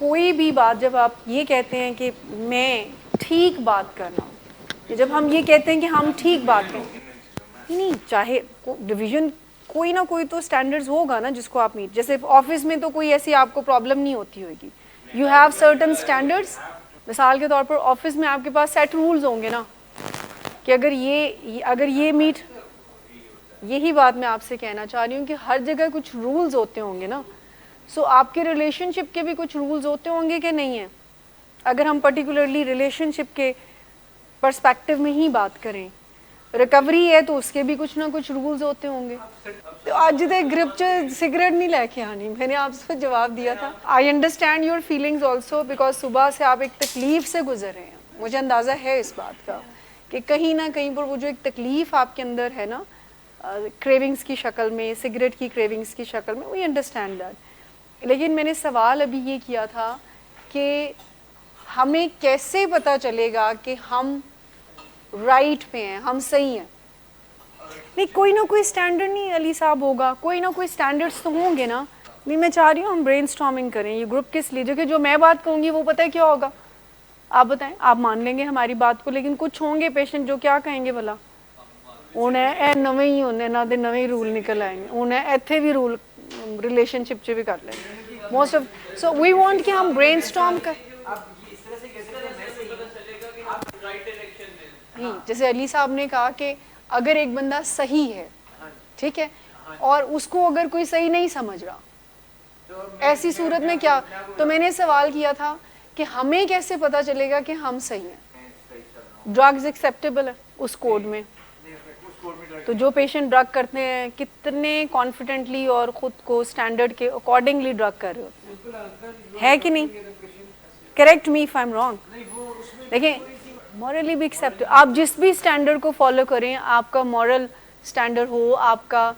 کوئی بھی بات جب آپ یہ کہتے ہیں کہ میں ٹھیک بات کر رہا ہوں، جب ہم یہ کہتے ہیں کہ ہم ٹھیک بات کریں، نہیں چاہے ڈویژن کوئی نہ کوئی تو اسٹینڈرڈز ہوگا نا جس کو آپ میٹ. جیسے آفس میں تو کوئی ایسی آپ کو پرابلم نہیں ہوتی ہوگی. You have certain standards. مثال کے طور پر آفس میں آپ کے پاس سیٹ رولز ہوں گے نا کہ اگر یہ میٹ. یہی بات میں آپ سے کہنا چاہ رہی ہوں کہ ہر جگہ کچھ رولز ہوتے ہوں گے نا. سو آپ کے ریلیشن شپ کے بھی کچھ رولز ہوتے ہوں گے کہ نہیں ہیں. اگر ہم پرٹیکولرلی ریلیشن شپ کے پرسپیکٹو میں ہی بات کریں، ریکوری ہے تو اس کے بھی کچھ نہ کچھ رولز ہوتے ہوں گے. تو آج تک گرپ چ سگریٹ نہیں لے کے آنی، میں نے آپ سے جواب دیا تھا. I understand your feelings also because صبح سے آپ ایک تکلیف سے گزر رہے ہیں. مجھے اندازہ ہے اس بات کا کہ کہیں نہ کہیں پر وہ جو ایک تکلیف آپ کے اندر ہے نا کریونگز کی شکل میں، سگریٹ کی کریونگز کی شکل میں، وی انڈرسٹینڈ دیٹ. لیکن میں نے سوال ابھی یہ کیا تھا کہ ہمیں کیسے پتہ چلے گا کہ ہم رائٹ پہ ہیں، ہم صحیح ہیں. نہیں کوئی نہ کوئی اسٹینڈرڈ نہیں علی صاحب ہوگا، کوئی نہ کوئی اسٹینڈرڈس تو ہوں گے نا. نہیں میں چاہ رہی ہوں ہم برین اسٹارمنگ کریں. یہ گروپ کس لیے؟ جو میں بات کہوں گی وہ پتہ ہے کیا ہوگا؟ آپ بتائیں. آپ مان لیں گے ہماری بات کو، لیکن کچھ ہوں گے پیشنٹ جو کیا کہیں گے بھلا انہیں اے نویں ہی ہونے نہ دے نویں رول نکل آئیں گے، انہیں ایتھے بھی رول ریلیشن شپ چ بھی کر لیں گے most of. So we want کہ ہم برین اسٹارم کر. جیسے علی صاحب نے کہا کہ اگر ایک بندہ صحیح ہے، ٹھیک ہے، اور اس کو اگر کوئی صحیح نہیں سمجھ رہا، ایسی صورت میں کیا؟ تو میں نے سوال کیا تھا کہ ہمیں کیسے پتا چلے گا کہ ہم صحیح ہیں؟ ڈرگز ایکسیپٹیبل ہے اس کوڈ میں، تو جو پیشنٹ ڈرگ کرتے ہیں کتنے کانفیڈنٹلی اور خود کو اسٹینڈرڈ کے اکارڈنگلی ڈرگ کر رہے ہوتے ہیں، ہے کہ نہیں؟ Correct me if I am wrong. دیکھیں مورلی بھی ایکسیپٹ، آپ جس بھی اسٹینڈرڈ کو فالو کریں، آپ کا مورل اسٹینڈرڈ ہو، آپ کا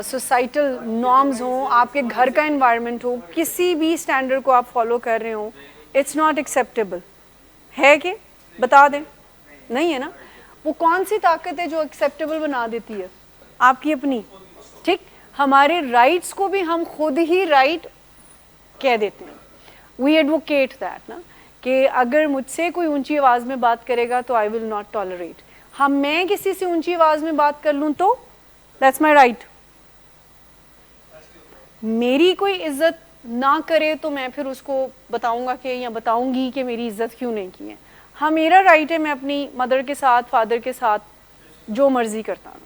سوسائٹل نارمز ہوں، آپ کے گھر کا انوائرمنٹ ہو، کسی بھی اسٹینڈرڈ کو آپ فالو کر رہے ہوں، اٹس ناٹ ایکسیپٹیبل. ہے کہ بتا دیں؟ نہیں ہے نا. وہ کون سی طاقت ہے جو ایکسیپٹیبل بنا دیتی ہے؟ آپ کی اپنی. ٹھیک، ہمارے رائٹس کو بھی ہم خود ہی رائٹ کہہ دیتے ہیں. وی ایڈوکیٹ دیٹ نا کہ اگر مجھ سے کوئی اونچی آواز میں بات کرے گا تو آئی ول ناٹ ٹالریٹ. میں کسی سے اونچی آواز میں بات کر لوں تو دیٹس مائی رائٹ. میری کوئی عزت نہ کرے تو میں پھر اس کو بتاؤں گا کہ یا بتاؤں گی کہ میری عزت کیوں نہیں کی ہے. ہاں میرا رائٹ ہے میں اپنی مدر کے ساتھ، فادر کے ساتھ جو مرضی کرتا ہوں،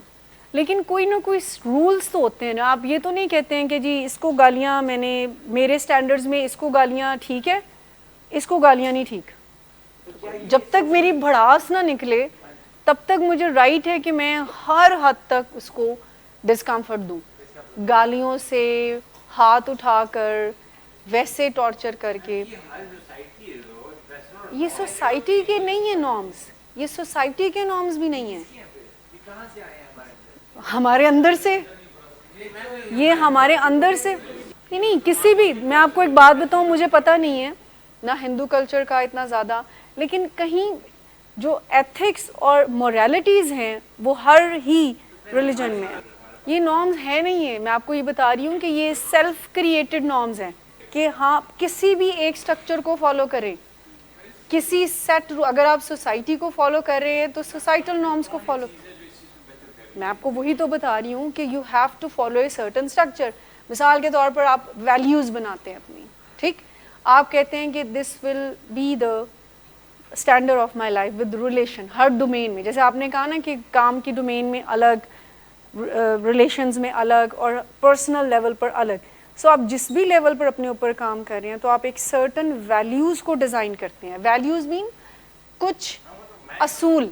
لیکن کوئی نہ کوئی رولز تو ہوتے ہیں نا. آپ یہ تو نہیں کہتے ہیں کہ جی اس کو گالیاں، میں نے میرے اسٹینڈرڈز میں اس کو گالیاں ٹھیک ہے، اس کو گالیاں نہیں ٹھیک. جب تک میری بھڑاس نہ نکلے تب تک مجھے رائٹ ہے کہ میں ہر حد تک اس کو ڈسکمفرٹ دوں، گالیوں سے، ہاتھ اٹھا کر، ویسے ٹارچر کر کے. یہ سوسائٹی کے نہیں ہیں نارمز، یہ سوسائٹی کے نارمز بھی نہیں ہیں، ہمارے اندر سے، یہ ہمارے اندر سے. نہیں کسی بھی، میں آپ کو ایک بات بتاؤں، مجھے پتہ نہیں ہے نہ ہندو کلچر کا اتنا زیادہ، لیکن کہیں جو ایتھکس اور مورالٹیز ہیں وہ ہر ہی ریلیجن میں ہیں. یہ نارمز ہے نہیں ہے، میں آپ کو یہ بتا رہی ہوں کہ یہ سیلف کریٹڈ نارمز ہیں کہ ہاں کسی بھی ایک سٹرکچر کو فالو کریں، کسی سیٹ. اگر آپ سوسائٹی کو فالو کر رہے ہیں تو سوسائٹل نارمز کو فالو. میں آپ کو وہی تو بتا رہی ہوں کہ you have to follow a certain structure. مثال کے طور پر آپ ویلیوز بناتے ہیں اپنی، ٹھیک، آپ کہتے ہیں کہ this will be the standard of my life with relation. ہر ڈومین میں، جیسے آپ نے کہا نا کہ کام کی ڈومین میں الگ، ریلیشنز میں الگ، اور پرسنل لیول پر الگ. سو آپ جس بھی لیول پر اپنے اوپر کام کر رہے ہیں تو آپ ایک سرٹن ویلیوز کو ڈیزائن کرتے ہیں. ویلیوز مین کچھ اصول.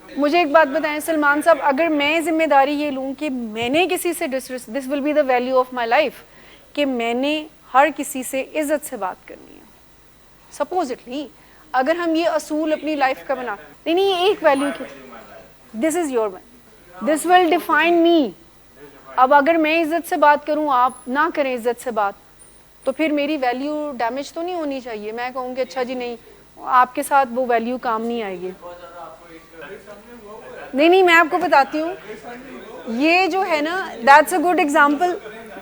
مجھے ایک بات بتائیں سلمان صاحب، اگر میں ذمہ داری یہ لوں کہ میں نے کسی سے this will be the value of my life کہ میں نے ہر کسی سے عزت سے بات کرنی ہے، سپوزٹلی اگر ہم یہ اصول اپنی لائف کا بنا، نہیں ایک ویلیو کی، دس is your this will define می. اب اگر میں عزت سے بات کروں، آپ نہ کریں عزت سے بات، تو پھر میری ویلیو ڈیمیج تو نہیں ہونی چاہیے. میں کہوں کہ اچھا جی نہیں، آپ کے ساتھ وہ ویلیو کام نہیں آئے گی. نہیں میں آپ کو بتاتی ہوں، یہ جو ہے نا دیٹس اے گڈ ایگزامپل.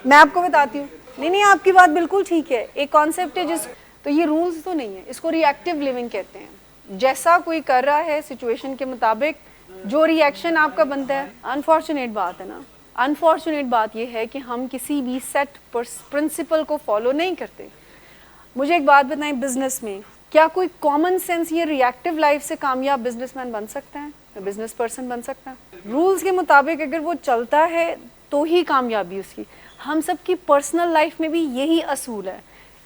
میں آپ کو بتاتی ہوں، نہیں آپ کی بات بالکل ٹھیک ہے. ایک کانسیپٹ ہے جس تو یہ رولز تو نہیں ہے, اس کو ری ایکٹیو لیونگ کہتے ہیں. جیسا کوئی کر رہا ہے سچویشن کے مطابق جو ری ایکشن آپ کا بنتا ہے. انفارچونیٹ بات ہے نا, انفارچونیٹ بات یہ ہے کہ ہم کسی بھی سیٹ پرنسپل کو فالو نہیں کرتے. مجھے ایک بات بتائیں, بزنس میں کیا کوئی کامن سینس یہ ری ایکٹیو لائف سے کامیاب بزنس مین بن سکتا ہے, بزنس پرسن بن سکتا ہے؟ رولز کے مطابق اگر وہ چلتا ہے تو ہی کامیابی اس کی. ہم سب کی پرسنل لائف میں بھی یہی اصول ہے.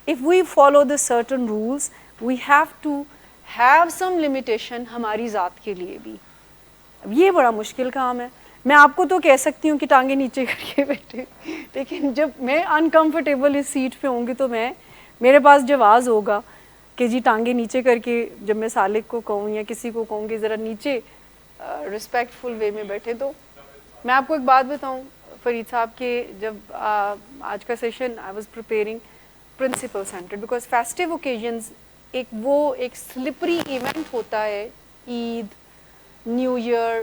If we follow the certain rules, we have to have some limitation ہماری ذات کے لیے بھی. اب یہ بڑا مشکل کام ہے. میں آپ کو تو کہہ سکتی ہوں کہ ٹانگیں نیچے کر کے بیٹھے, لیکن جب میں انکمفرٹیبل اس سیٹ پہ ہوں گی تو میرے پاس جواز ہوگا کہ جی ٹانگیں نیچے کر کے, جب میں سالک کو کہوں یا کسی کو کہوں کہ ذرا نیچے رسپیکٹ فل وے میں بیٹھے. تو میں آپ کو ایک بات بتاؤں فرید صاحب, کہ جب آج کا session I was preparing principle centre, because festive occasions ایک سلپری ایونٹ ہوتا ہے, عید, نیو ایئر,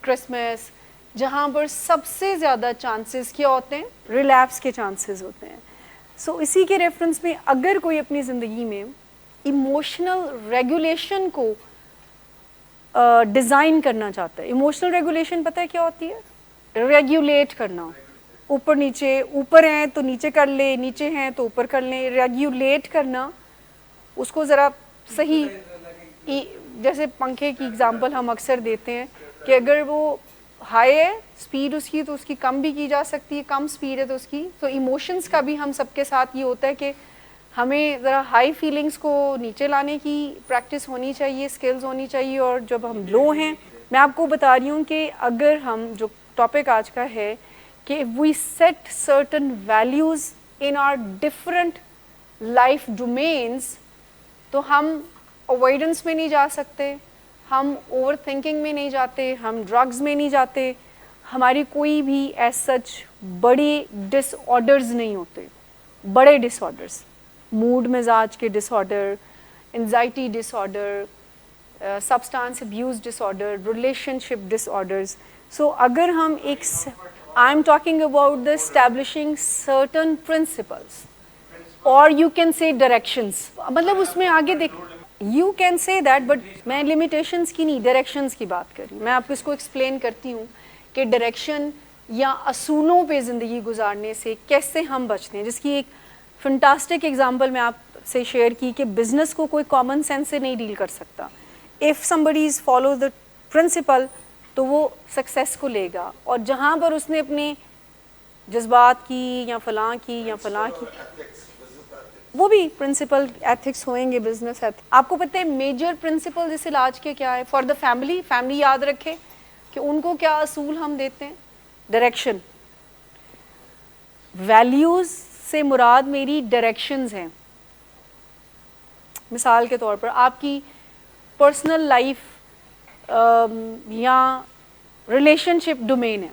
کرسمس, جہاں پر سب سے زیادہ چانسز کیا ہوتے ہیں, ریلیپس کے چانسز ہوتے ہیں. سو اسی کے ریفرنس میں اگر کوئی اپنی زندگی میں ایموشنل ریگولیشن کو ڈیزائن کرنا چاہتا ہے. ایموشنل ریگولیشن پتہ ہے کیا ہوتی ہے؟ ریگولیٹ کرنا. اوپر نیچے, اوپر ہیں تو نیچے کر لے, نیچے ہیں تو اوپر کر لیں. ریگولیٹ کرنا, اس کو ذرا صحیح, جیسے پنکھے کی اگزامپل ہم اکثر دیتے ہیں کہ اگر وہ ہائی ہے اسپیڈ اس کی تو اس کی کم بھی کی جا سکتی ہے, کم اسپیڈ ہے تو اس کی. تو ایموشنس کا بھی ہم سب کے ساتھ یہ ہوتا ہے کہ ہمیں ذرا ہائی فیلنگس کو نیچے لانے کی پریکٹس ہونی چاہیے, اسکلز ہونی چاہیے. اور جب ہم لو ہیں, میں آپ کو بتا رہی ہوں کہ اگر ہم, جو ٹاپک آج کا ہے کہ we set certain values in are different life domains, تو ہم اوائڈنس میں نہیں جا سکتے, ہم اوور تھنکنگ میں نہیں جاتے, ہم ڈرگز میں نہیں جاتے, ہماری کوئی بھی ایز سچ بڑی ڈس آرڈرز نہیں ہوتے. بڑے ڈس آرڈرز, موڈ مزاج کے ڈس آرڈر, انزائٹی ڈس آرڈر, سبسٹانس ابیوز ڈس آرڈر, ریلیشن شپ ڈس آرڈرز. سو اگر ہم ایک, I am talking about the establishing certain principles, اور یو کین سے ڈائریکشنس, مطلب اس میں آگے دیکھ, you can say that, but میں لمیٹیشنس کی نہیں, ڈائریکشنس کی بات کر رہی ہوں. میں آپ کو اس کو ایکسپلین کرتی ہوں کہ ڈائریکشن یا اصولوں پہ زندگی گزارنے سے کیسے ہم بچتے ہیں. جس کی ایک فنٹاسٹک ایگزامپل میں آپ سے شیئر کی کہ بزنس کو کوئی کامن سینس سے نہیں ڈیل کر سکتا. If somebody is follow the principle تو وہ سکسیس کو لے گا, اور جہاں پر اس نے اپنے جذبات کی یا فلاں کی یا فلاں کی, وہ بھی پرنسپل ایتھکس ہوئیں گے, بزنس ایتھکس. آپ کو پتہ ہے میجر پرنسپل اس علاج کے کیا ہے فار دا فیملی؟ فیملی یاد رکھے کہ ان کو کیا اصول ہم دیتے ہیں. ڈائریکشن, ویلیوز سے مراد میری ڈائریکشنز ہیں. مثال کے طور پر آپ کی پرسنل لائف یا ریلیشن شپ ڈومین ہے,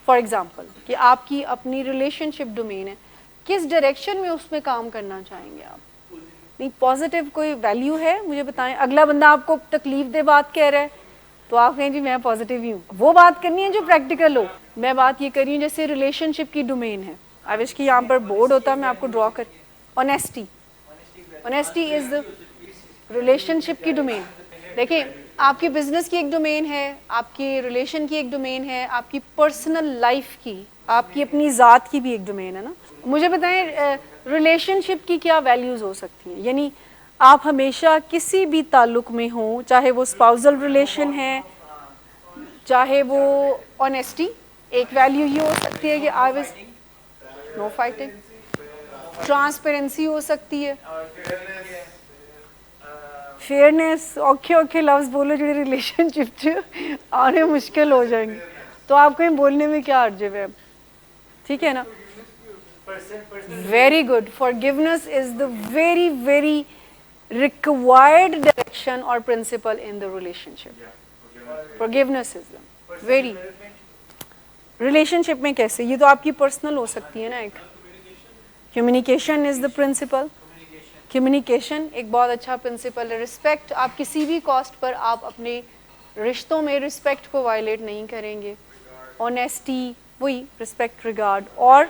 فار ایگزامپل کہ آپ کی اپنی ریلیشن شپ ڈومین ہے, کس ڈائریکشن میں اس میں کام کرنا چاہیں گے آپ؟ نہیں, پازیٹیو کوئی ویلیو ہے مجھے بتائیں. اگلا بندہ آپ کو تکلیف دہ بات کہہ رہا ہے تو آپ کہیں جی میں پازیٹیو ہی ہوں, وہ بات کرنی ہے جو پریکٹیکل ہو. میں بات یہ کر رہی ہوں جیسے ریلیشن شپ کی ڈومین ہے. آئی وش کہ یہاں پر بورڈ ہوتا, میں آپ کو ڈرا کر. Honesty, honesty is the relationship کی ڈومین. دیکھیں, آپ کی بزنس کی ایک ڈومین ہے, آپ کی ریلیشن کی ایک ڈومین ہے, آپ کی پرسنل لائف کی, آپ کی اپنی ذات کی بھی ایک ڈومین ہے نا. مجھے بتائیں ریلیشن شپ کی کیا ویلیوز ہو سکتی ہیں؟ یعنی آپ ہمیشہ کسی بھی تعلق میں ہوں, چاہے وہ اسپاؤزل ریلیشن ہے, چاہے وہ آنیسٹی, ایک ویلیو یہ ہو سکتی ہے کہ I was no fighting. Transparency ہو سکتی ہے, فیئرنیس. اوکھے اوکھے لفظ بولو جو ریلیشن شپ سے آنے مشکل ہو جائیں گے, تو آپ کہیں بولنے میں کیا حرج ہے, ٹھیک ہے نا. Very good. Forgiveness is the very very required direction اور principle in the relationship. Forgiveness is the very. Relationship میں کیسے, یہ تو آپ کی پرسنل ہو سکتی ہے نا. ایک communication is the principle. Communication ایک بہت اچھا پرنسپل ہے. رسپیکٹ, آپ کسی بھی کاسٹ پر آپ اپنے رشتوں میں رسپیکٹ کو وائلیٹ نہیں کریں گے. آنیسٹی, وہی رسپیکٹ, ریگارڈ, اور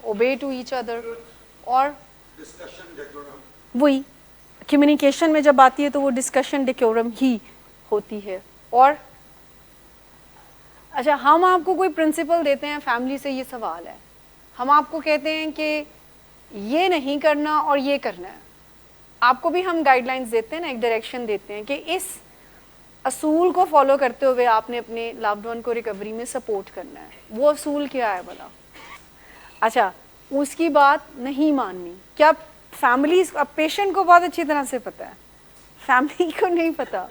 اوبے ٹو ایچ ادر, اور وہی کمیونیکیشن میں جب آتی ہے تو وہ ڈسکشن ڈیکورم ہی ہوتی ہے. اور اچھا ہم آپ کو کوئی پرنسپل دیتے ہیں فیملی سے, یہ سوال ہے, ہم آپ کو کہتے ہیں کہ یہ نہیں کرنا اور یہ کرنا ہے, آپ کو بھی ہم گائیڈ لائنس دیتے ہیں نا, ایک ڈائریکشن دیتے ہیں کہ اس اصول کو فالو کرتے ہوئے آپ نے اپنے لوڈ ون کو ریکوری میں سپورٹ کرنا ہے. وہ اصول کیا ہے بلا؟ اچھا اس کی بات نہیں ماننی. کیا فیملیز, اب پیشنٹ کو بہت اچھی طرح سے پتہ ہے, فیملی کو نہیں پتہ.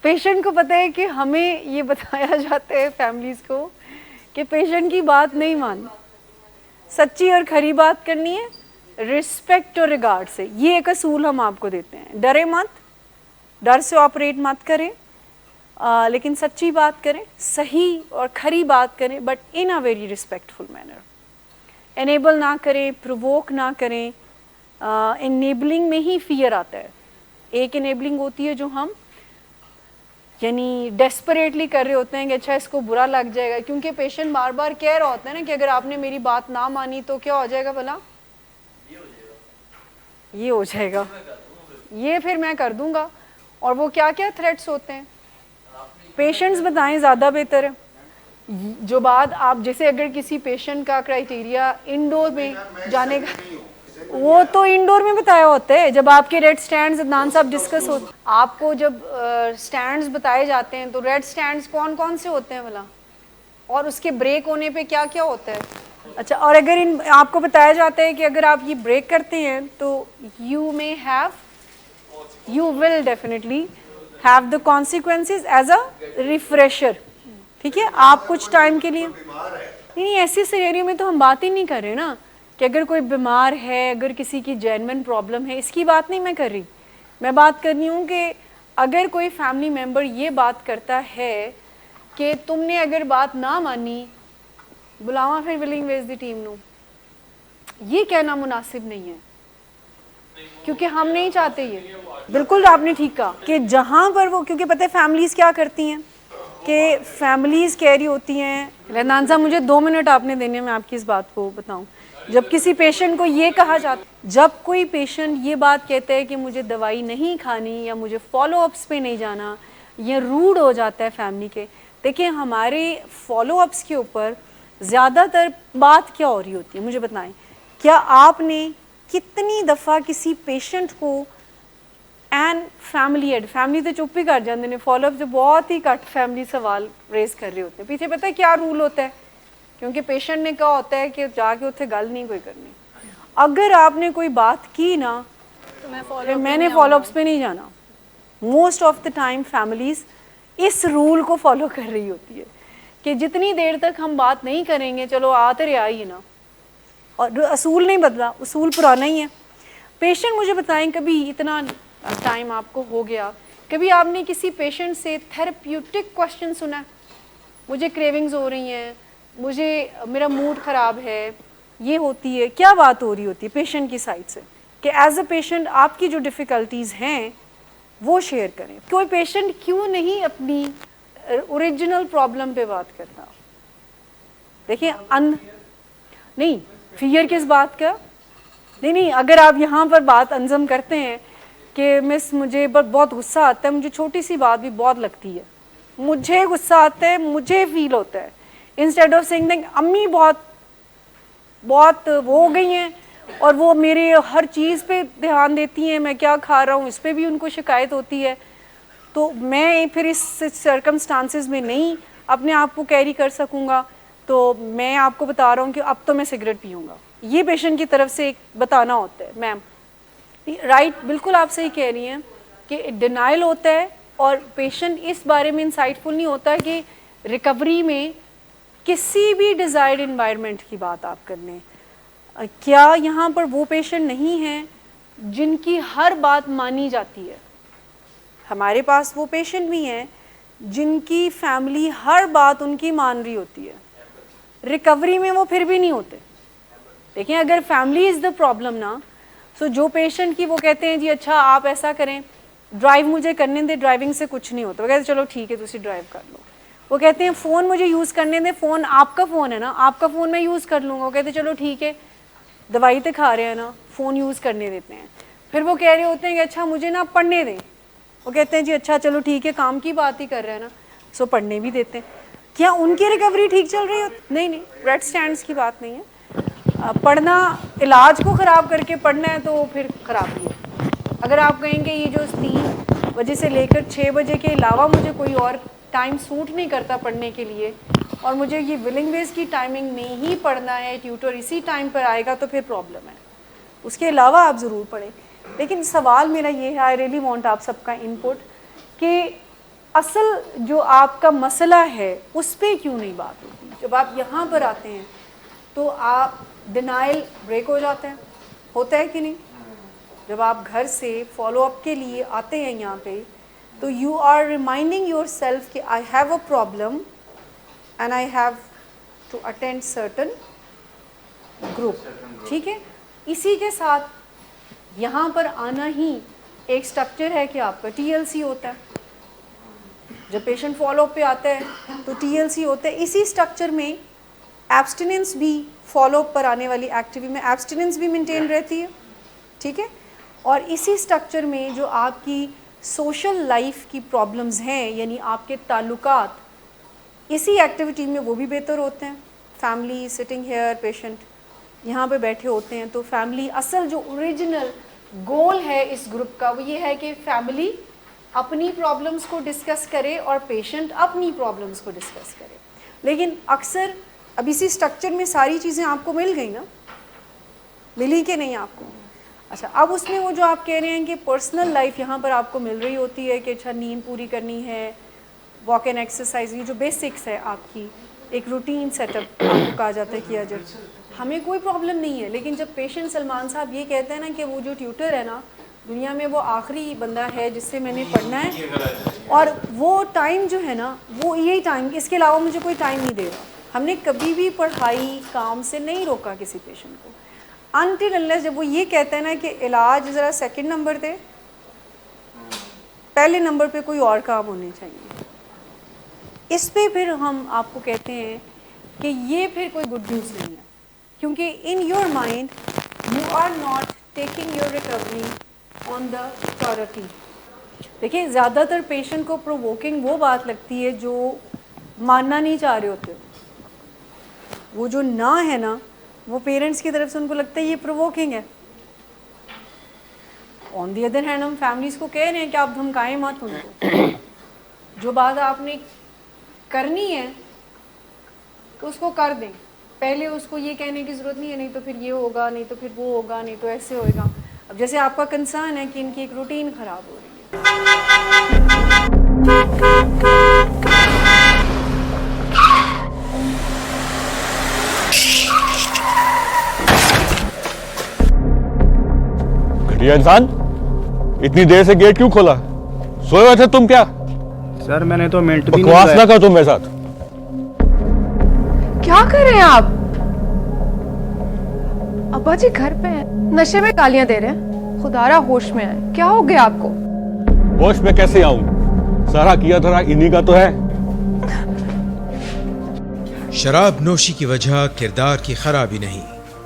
پیشنٹ کو پتہ ہے کہ ہمیں یہ بتایا جاتا ہے فیملیز کو کہ پیشنٹ کی بات نہیں ماننی, سچی اور کھری بات کرنی ہے رسپیکٹ اور ریگارڈ سے. یہ ایک اصول ہم آپ کو دیتے ہیں. ڈرے مت, ڈر سے آپریٹ مت کریں, لیکن سچی بات کریں, صحیح اور کھری بات کریں, but in a very respectful manner. Enable نہ کریں, پرووک نہ کریں. انیبلنگ میں ہی فیئر آتا ہے. ایک انیبلنگ ہوتی ہے جو ہم یعنی ڈیسپریٹلی کر رہے ہوتے ہیں کہ اچھا اس کو برا لگ جائے گا, کیونکہ پیشنٹ بار بار کہہ رہا ہوتا ہے نا کہ اگر آپ نے میری بات نہ مانی تو کیا ہو جائے گا بھلا, یہ ہو جائے گا, یہ پھر میں کر دوں گا. اور وہ کیا کیا تھریٹس ہوتے ہیں پیشنٹس بتائیں زیادہ بہتر ہے. جو بات آپ جیسے اگر کسی پیشنٹ کا کرائٹیریا انڈور میں جانے کا, وہ تو انڈور میں بتایا ہوتا ہے جب آپ کے ریڈ سٹینڈز عدنان صاحب ڈسکس ہوتے. آپ کو جب سٹینڈز بتائے جاتے ہیں تو ریڈ سٹینڈز کون کون سے ہوتے ہیں بھلا, اور اس کے بریک ہونے پہ کیا کیا ہوتا ہے. اچھا اور اگر آپ کو بتایا جاتا ہے کہ اگر آپ یہ بریک کرتے ہیں تو you will definitely have the consequences as a refresher. ٹھیک ہے, آپ کچھ ٹائم کے لیے نہیں, ایسی سینیریو میں تو ہم بات ہی نہیں کر رہے نا کہ اگر کوئی بیمار ہے, اگر کسی کی جینوئن پرابلم ہے, اس کی بات نہیں میں کر رہی. میں بات کر رہی ہوں کہ اگر کوئی فیملی ممبر یہ بات کرتا ہے کہ تم نے اگر بات نہ مانی بلاوا پھر ولنگ ویز دی ٹیم نو, یہ کہنا مناسب نہیں ہے کیونکہ ہم نہیں چاہتے. یہ بالکل آپ نے ٹھیک کہا کہ جہاں پر وہ, کیونکہ پتہ ہے فیملیز کیا کرتی ہیں کہ فیملیز کہہ رہی ہوتی ہیں. عدنان صاحب مجھے 2 منٹ آپ نے دینے, میں آپ کی اس بات کو بتاؤں. جب کسی پیشنٹ کو یہ کہا جاتا, جب کوئی پیشنٹ یہ بات کہتا ہے کہ مجھے دوائی نہیں کھانی یا مجھے فالو اپس پہ نہیں جانا, یہ روڈ ہو جاتا ہے فیملی کے. دیکھیں ہمارے فالو اپس کے اوپر زیادہ تر بات کیا ہو رہی ہوتی ہے, مجھے بتائیں. کیا آپ نے کتنی دفعہ کسی پیشنٹ کو اینڈ فیملی تو چپ ہی کر جاتے ہیں, فالو اپ جو بہت ہی کٹ فیملی سوال ریز کر رہے ہوتے ہیں. پیچھے پتہ ہے کیا رول ہوتا ہے, کیونکہ پیشنٹ نے کہا ہوتا ہے کہ جا کے اتنے گل نہیں کوئی کرنی. اگر آپ نے کوئی بات کی نا تو میں نے فالو اپس پہ نہیں جانا. Most of the time families اس رول کو فالو کر رہی ہوتی ہے کہ جتنی دیر تک ہم بات نہیں کریں گے چلو آتے رہا ہی نا, اور اصول نہیں بدلا, اصول پرانا ہی ہے. پیشنٹ مجھے بتائیں کبھی, اتنا ٹائم آپ کو ہو گیا, کبھی آپ نے کسی پیشنٹ سے تھیراپیوٹک کوشچن سنا, مجھے کریونگز ہو رہی ہیں, مجھے میرا موڈ خراب ہے, یہ ہوتی ہے, کیا بات ہو رہی ہوتی ہے پیشنٹ کی سائڈ سے کہ ایز اے پیشنٹ آپ کی جو ڈیفیکلٹیز ہیں وہ شیئر کریں. کوئی پیشنٹ کیوں نہیں اپنی اوریجنل پرابلم پہ بات کرتا. دیکھیں نہیں فیئر کس بات کا, نہیں, اگر آپ یہاں پر بات انضم کرتے ہیں کہ مس مجھے بہت غصہ آتا ہے, مجھے چھوٹی سی بات بھی بہت لگتی ہے, مجھے غصہ آتا ہے, مجھے فیل ہوتا ہے, انسٹیڈ آف سینگ امی بہت وہ ہو گئی ہیں اور وہ میرے ہر چیز پہ دھیان دیتی ہیں, میں کیا کھا رہا ہوں اس پہ بھی ان کو شکایت ہوتی ہے, تو میں پھر اس سرکمسٹانسز میں نہیں اپنے آپ کو کیری کر سکوں گا, تو میں آپ کو بتا رہا ہوں کہ اب تو میں سگریٹ پیوں گا. یہ پیشنٹ کی طرف سے ایک بتانا ہوتا ہے. میم رائٹ, بالکل آپ صحیح کہہ رہی ہیں کہ ڈینائل ہوتا ہے اور پیشنٹ اس بارے میں انسائٹ فل نہیں ہوتا کہ ریکوری میں کسی بھی ڈیزائرڈ انوائرمنٹ کی بات آپ کر لیں, کیا یہاں پر وہ پیشنٹ نہیں ہیں جن کی ہر بات مانی جاتی ہے. ہمارے پاس وہ پیشنٹ بھی ہیں جن کی فیملی ہر بات ان کی مان رہی ہوتی ہے, ریکوری میں وہ پھر بھی نہیں ہوتے. دیکھیں اگر فیملی از دا پرابلم نا, سو جو پیشنٹ کی وہ کہتے ہیں جی اچھا آپ ایسا کریں, ڈرائیو مجھے کرنے دیں, ڈرائیونگ سے کچھ نہیں ہوتا. وہ کہتے ہیں چلو ٹھیک ہے تسی ڈرائیو کر لو. وہ کہتے ہیں فون مجھے یوز کرنے دیں, فون آپ کا فون ہے نا, آپ کا فون میں یوز کر لوں گا. وہ کہتے ہیں چلو ٹھیک ہے, دوائی تو کھا رہے ہیں نا, فون یوز کرنے دیتے ہیں. پھر وہ کہہ رہے ہوتے ہیں کہ اچھا مجھے نا پڑھنے دیں. وہ کہتے ہیں جی اچھا چلو ٹھیک ہے, کام کی بات ہی کر رہے ہیں نا, سو پڑھنے بھی دیتے ہیں. کیا ان کی ریکوری ٹھیک چل رہی ہوتی؟ نہیں, ریڈ اسٹینڈس کی بات نہیں ہے. پڑھنا علاج کو خراب کر کے پڑھنا ہے تو پھر خراب ہی ہے. اگر آپ کہیں گے یہ جو 3 بجے سے لے کر 6 بجے کے علاوہ مجھے کوئی اور ٹائم سوٹ نہیں کرتا پڑھنے کے لیے, اور مجھے یہ ولنگ ویز کی ٹائمنگ میں ہی پڑھنا ہے, ٹیوٹر اسی ٹائم پر آئے گا, تو پھر پرابلم ہے. اس کے علاوہ آپ ضرور پڑھیں. لیکن سوال میرا یہ ہے, آئی ریئلی وانٹ آپ سب کا انپٹ, کہ اصل جو آپ کا مسئلہ ہے اس پہ کیوں نہیں بات ہوتی؟ جب آپ یہاں پر آتے ہیں تو آپ ڈینائل بریک ہو جاتے ہیں, ہوتا ہے کہ نہیں؟ جب آپ گھر سے فالو اپ کے لیے آتے ہیں یہاں پہ, تو you are reminding yourself کہ I have a problem and I have to attend certain group. ٹھیک ہے, اسی کے ساتھ یہاں پر آنا ہی ایک اسٹرکچر ہے کہ آپ کا ٹی ایل سی ہوتا ہے. جب پیشنٹ فالو اپ پہ آتا ہے تو ٹی ایل سی ہوتا ہے. اسی اسٹرکچر میں ایبسٹیننس بھی, فالو اپ پر آنے والی ایکٹیویٹی میں ایبسٹیننس بھی مینٹین رہتی ہے. ٹھیک ہے, اور اسی اسٹرکچر میں جو آپ کی سوشل لائف کی پرابلمز ہیں, یعنی آپ کے تعلقات, اسی ایکٹیویٹی میں وہ بھی بہتر ہوتے ہیں. فیملی سٹنگ ہیئر, پیشنٹ یہاں پہ بیٹھے ہوتے ہیں, تو فیملی اصل جو اوریجنل گول ہے اس گروپ کا وہ یہ ہے کہ فیملی اپنی پرابلمس کو ڈسکس کرے اور پیشنٹ اپنی پرابلمس کو ڈسکس کرے. لیکن اکثر اب اسی اسٹرکچر میں ساری چیزیں آپ کو مل گئی نا, ملی کہ نہیں آپ کو؟ اچھا, اب اس میں وہ جو آپ کہہ رہے ہیں کہ پرسنل لائف یہاں پر آپ کو مل رہی ہوتی ہے کہ اچھا نیند پوری کرنی ہے, واک اینڈ ایکسرسائز, یہ جو بیسکس ہے آپ کی, ایک روٹین سیٹ اپ آپ کو کہا جاتا ہے کیا جائے, ہمیں کوئی پرابلم نہیں ہے. لیکن جب پیشنٹ سلمان صاحب یہ کہتے ہیں نا کہ وہ جو ٹیوٹر ہے نا دنیا میں وہ آخری بندہ ہے جس سے میں نے پڑھنا ہے, اور وہ ٹائم جو ہے نا وہ یہی ٹائم, اس کے علاوہ مجھے کوئی ٹائم نہیں دے رہا. ہم نے کبھی بھی پڑھائی کام سے نہیں روکا کسی پیشنٹ کو, انٹل انلیس جب وہ یہ کہتا ہے نا کہ علاج ذرا سیکنڈ نمبر دے, پہلے نمبر پہ کوئی اور کام ہونے چاہیے. اس پہ پھر ہم آپ کو کہتے ہیں کہ یہ پھر کوئی گڈ نیوز نہیں ہے, کیونکہ in your mind you are not taking your recovery on the priority. دیکھیں زیادہ تر پیشنٹ کو پرووکنگ وہ بات لگتی ہے جو ماننا نہیں چاہ رہے ہوتے. وہ جو نہ ہے نا وہ پیرنٹس کی طرف سے ان کو لگتا ہے یہ پرووکنگ ہے. آن دی ادر ہینڈ ہم فیملیز کو کہہ رہے ہیں کہ آپ دھمکائیں مت ان کو, جو بات آپ نے کرنی ہے تو اس کو کر دیں. پہلے اس کو یہ کہنے کی ضرورت نہیں ہے نہیں تو پھر یہ ہوگا, نہیں تو پھر وہ ہوگا, نہیں تو ایسے ہوئے گا. اب جیسے آپ کا کنسرن ہے کہ ان کی ایک روٹین خراب ہو رہی ہے. گھٹیا انسان, اتنی دیر سے گیٹ کیوں کھولا؟ سوئے ہوئے تھے تم کیا؟ سر میں نے تو منٹ بھی بکواس نہ کر تم میرے ساتھ. کیا کر رہے ہیں آپ؟ ابا جی گھر پہ ہیں, نشے میں گالیاں دے رہے ہیں. خدارا ہوش میں آئے, کیا ہو گیا آپ کو؟ ہوش میں کیسے آؤں؟ سارا کیا دھرا انہی کا تو ہے. شراب نوشی کی وجہ کردار کی خرابی نہیں,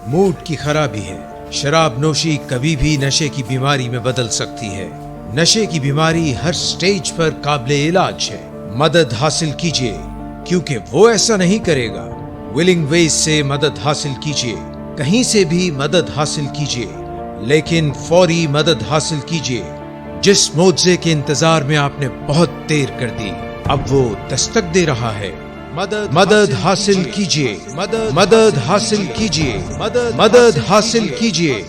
موڈ کی خرابی ہے. شراب نوشی کبھی بھی نشے کی بیماری میں بدل سکتی ہے. نشے کی بیماری ہر سٹیج پر قابل علاج ہے. مدد حاصل کیجیے, کیونکہ وہ ایسا نہیں کرے گا. ولنگ ویز سے مدد حاصل کیجیے, کہیں سے بھی مدد حاصل کیجیے, لیکن فوری مدد حاصل کیجیے. جس معجزے کے انتظار میں آپ نے بہت دیر کر دی, اب وہ دستک دے رہا ہے. مدد حاصل کیجیے, مدد حاصل کیجیے, مدد حاصل کیجیے.